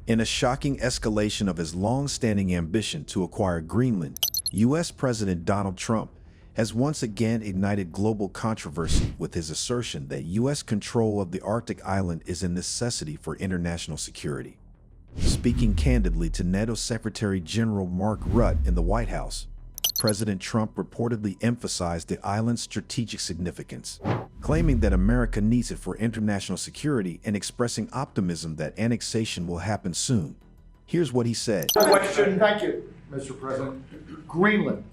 In a shocking escalation of his long-standing ambition to acquire Greenland, U.S. President Donald Trump has once again ignited global controversy with his assertion that U.S. control of the Arctic island is a necessity for international security. Speaking candidly to NATO Secretary-General Mark Rutte in the White House, President Trump reportedly emphasized the island's strategic significance, claiming that America needs it for international security and expressing optimism that annexation will happen soon. Here's what he said. Question. Thank you, Mr. President. Greenland.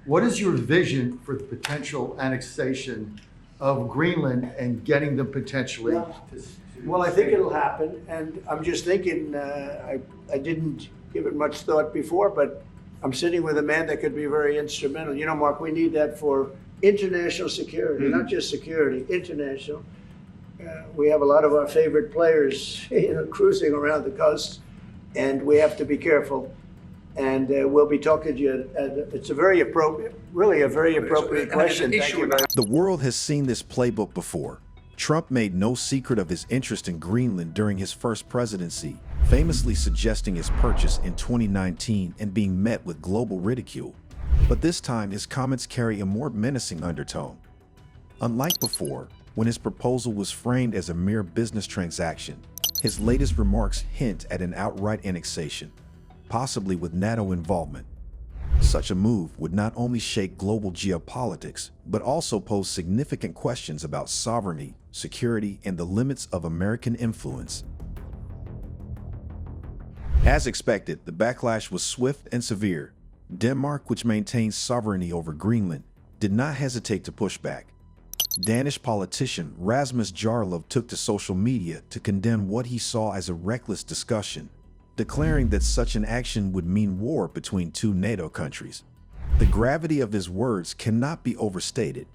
What is your vision for the potential annexation of Greenland and getting them potentially to Well, I think it'll happen, and I'm just thinking, I didn't give it much thought before, but I'm sitting with a man that could be very instrumental. You know, Mark, we need that for international security, not just security, international. We have a lot of our favorite players, cruising around the coast, and we have to be careful. And we'll be talking to you. It's a very appropriate, really a very appropriate question. Thank you. The world has seen this playbook before. Trump made no secret of his interest in Greenland during his first presidency, famously suggesting its purchase in 2019 and being met with global ridicule. But this time, his comments carry a more menacing undertone. Unlike before, when his proposal was framed as a mere business transaction, his latest remarks hint at an outright annexation, possibly with NATO involvement. Such a move would not only shake global geopolitics, but also pose significant questions about sovereignty, security, and the limits of American influence. As expected, the backlash was swift and severe. Denmark, which maintains sovereignty over Greenland, did not hesitate to push back. Danish politician Rasmus Jarlov took to social media to condemn what he saw as a reckless discussion, declaring that such an action would mean war between two NATO countries. The gravity of his words cannot be overstated.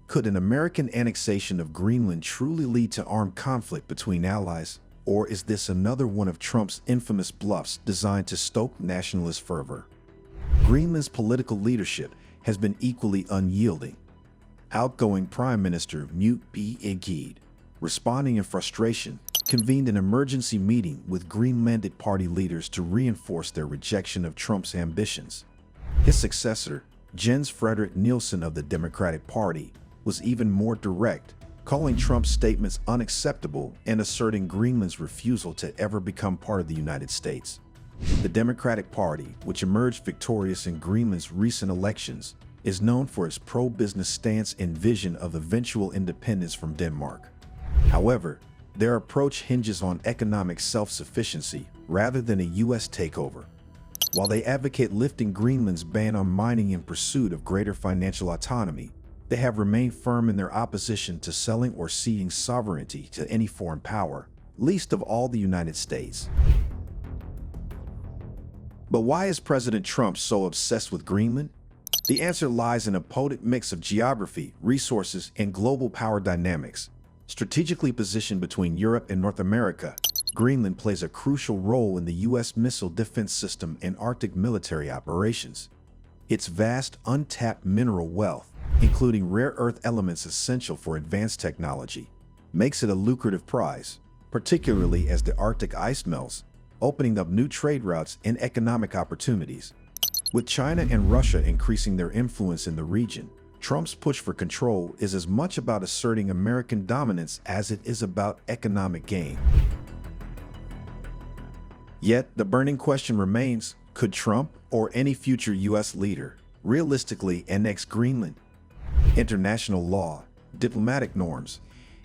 Could an American annexation of Greenland truly lead to armed conflict between allies, or is this another one of Trump's infamous bluffs designed to stoke nationalist fervor? Greenland's political leadership has been equally unyielding. Outgoing Prime Minister Mute B. Egede, responding in frustration, convened an emergency meeting with Greenlandic party leaders to reinforce their rejection of Trump's ambitions. His successor, Jens Frederik Nielsen of the Democratic Party, was even more direct, calling Trump's statements unacceptable and asserting Greenland's refusal to ever become part of the United States. The Democratic Party, which emerged victorious in Greenland's recent elections, is known for its pro-business stance and vision of eventual independence from Denmark. However, their approach hinges on economic self-sufficiency rather than a U.S. takeover. While they advocate lifting Greenland's ban on mining in pursuit of greater financial autonomy, they have remained firm in their opposition to selling or ceding sovereignty to any foreign power, least of all the United States. But why is President Trump so obsessed with Greenland? The answer lies in a potent mix of geography, resources, and global power dynamics. Strategically positioned between Europe and North America, Greenland plays a crucial role in the U.S. missile defense system and Arctic military operations. Its vast, untapped mineral wealth, including rare earth elements essential for advanced technology, makes it a lucrative prize, particularly as the Arctic ice melts, opening up new trade routes and economic opportunities. With China and Russia increasing their influence in the region, Trump's push for control is as much about asserting American dominance as it is about economic gain. Yet, the burning question remains, could Trump, or any future U.S. leader, realistically annex Greenland? International law, diplomatic norms,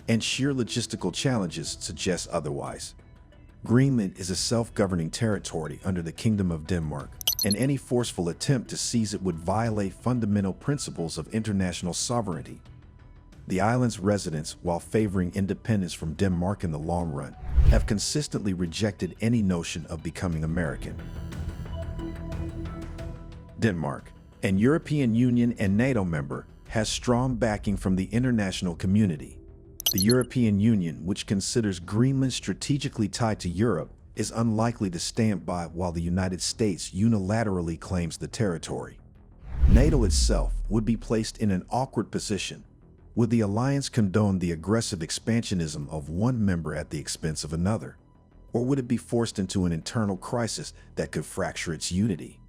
and sheer logistical challenges suggest otherwise. Greenland is a self-governing territory under the Kingdom of Denmark, and any forceful attempt to seize it would violate fundamental principles of international sovereignty. The island's residents, while favoring independence from Denmark in the long run, have consistently rejected any notion of becoming American. Denmark, an European Union and NATO member, has strong backing from the international community. The European Union, which considers Greenland strategically tied to Europe, is unlikely to stand by while the United States unilaterally claims the territory. NATO itself would be placed in an awkward position. Would the alliance condone the aggressive expansionism of one member at the expense of another? Or would it be forced into an internal crisis that could fracture its unity?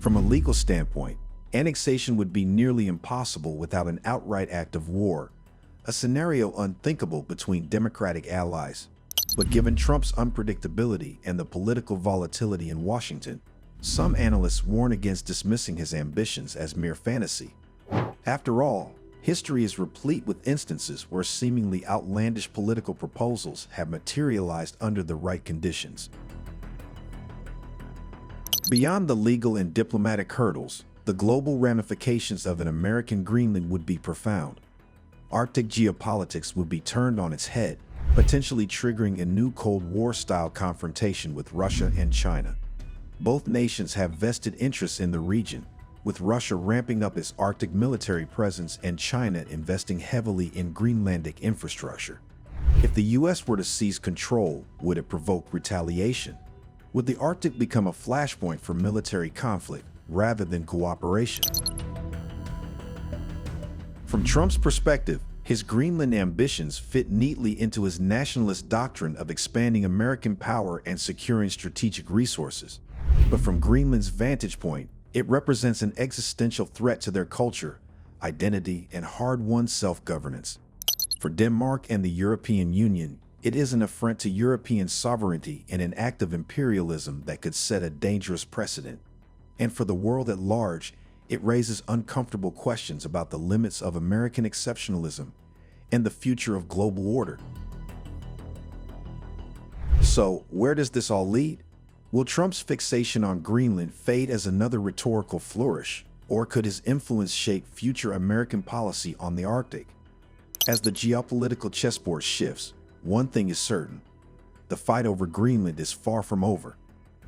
From a legal standpoint, annexation would be nearly impossible without an outright act of war, a scenario unthinkable between democratic allies. But given Trump's unpredictability and the political volatility in Washington, some analysts warn against dismissing his ambitions as mere fantasy. After all, history is replete with instances where seemingly outlandish political proposals have materialized under the right conditions. Beyond the legal and diplomatic hurdles, the global ramifications of an American Greenland would be profound. Arctic geopolitics would be turned on its head, potentially triggering a new Cold War-style confrontation with Russia and China. Both nations have vested interests in the region, with Russia ramping up its Arctic military presence and China investing heavily in Greenlandic infrastructure. If the U.S. were to seize control, would it provoke retaliation? Would the Arctic become a flashpoint for military conflict rather than cooperation? From Trump's perspective, his Greenland ambitions fit neatly into his nationalist doctrine of expanding American power and securing strategic resources. But from Greenland's vantage point, it represents an existential threat to their culture, identity, and hard-won self-governance. For Denmark and the European Union, it is an affront to European sovereignty and an act of imperialism that could set a dangerous precedent. And for the world at large, it raises uncomfortable questions about the limits of American exceptionalism and the future of global order. So, where does this all lead? Will Trump's fixation on Greenland fade as another rhetorical flourish, or could his influence shape future American policy on the Arctic? As the geopolitical chessboard shifts, one thing is certain: the fight over Greenland is far from over.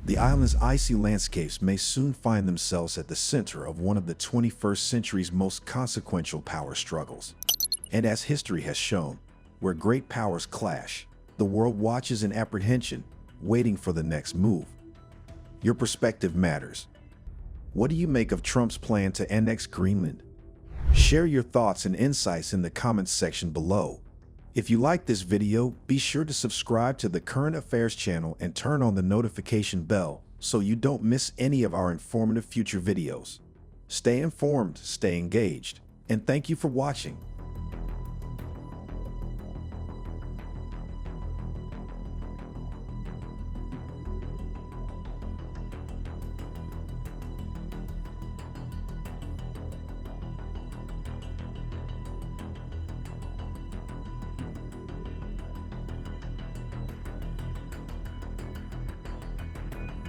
The island's icy landscapes may soon find themselves at the center of one of the 21st century's most consequential power struggles. And as history has shown, where great powers clash, the world watches in apprehension, waiting for the next move. Your perspective matters. What do you make of Trump's plan to annex Greenland? Share your thoughts and insights in the comments section below. If you like this video, be sure to subscribe to the Current Affairs channel and turn on the notification bell so you don't miss any of our informative future videos. Stay informed, stay engaged, and thank you for watching.